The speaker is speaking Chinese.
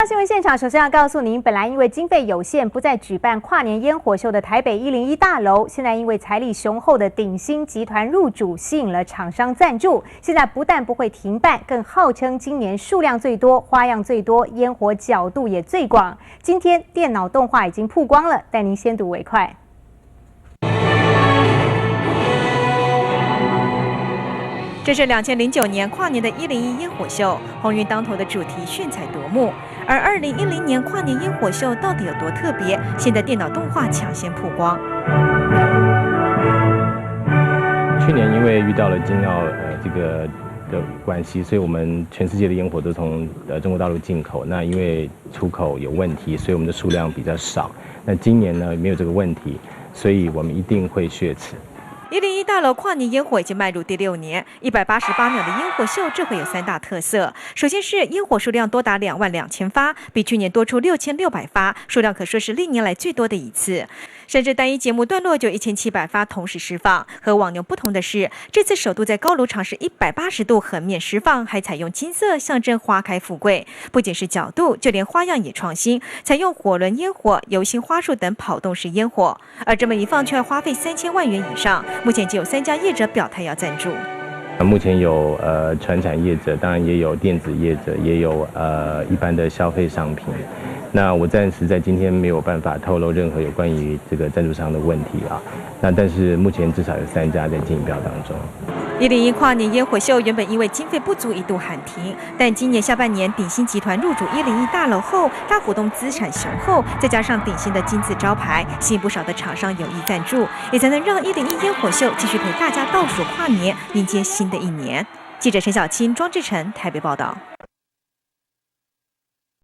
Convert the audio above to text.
新闻现场，首先要告诉您，本来因为经费有限，不再举办跨年烟火秀的台北101大楼，现在因为财力雄厚的鼎新集团入主，吸引了厂商赞助，现在不但不会停办，更号称今年数量最多、花样最多、烟火角度也最广。今天电脑动画已经曝光了，带您先睹为快。 这是2009年跨年的101烟火秀，鸿运当头的主题炫彩夺目。而2010年跨年烟火秀到底有多特别？现在电脑动画抢先曝光。去年因为遇到了经贸的关系，所以我们全世界的烟火都从中国大陆进口。那因为出口有问题，所以我们的数量比较少。那今年呢没有这个问题，所以我们一定会血耻。 101大楼跨年烟火已经迈入第6年，188秒的烟火秀，这回有3大特色。首先是烟火数量多达22000发，比去年多出6600发，数量可说是历年来最多的一次。甚至单一节目段落就1700发同时释放。和往年不同的是，这次首度在高炉尝试180度横面释放，还采用金色象征花开富贵。不仅是角度，就连花样也创新，采用火轮烟火、游行花束等跑动式烟火。而这么一放，却要花费3000万元以上。 目前只有3家业者表态要赞助。目前有传产业者，当然也有电子业者，也有一般的消费商品。那我暂时在今天没有办法透露任何有关于这个赞助商的问题啊。那但是目前至少有3家在竞标当中。 101跨年烟火秀原本因为经费不足一度喊停，但今年下半年鼎新集团入主101大楼后，大股东资产雄厚，再加上鼎新的金字招牌，吸引不少的厂商有意赞助，也才能让101烟火秀继续陪大家倒数跨年，迎接新的一年。记者陈小青、庄志成台北报道。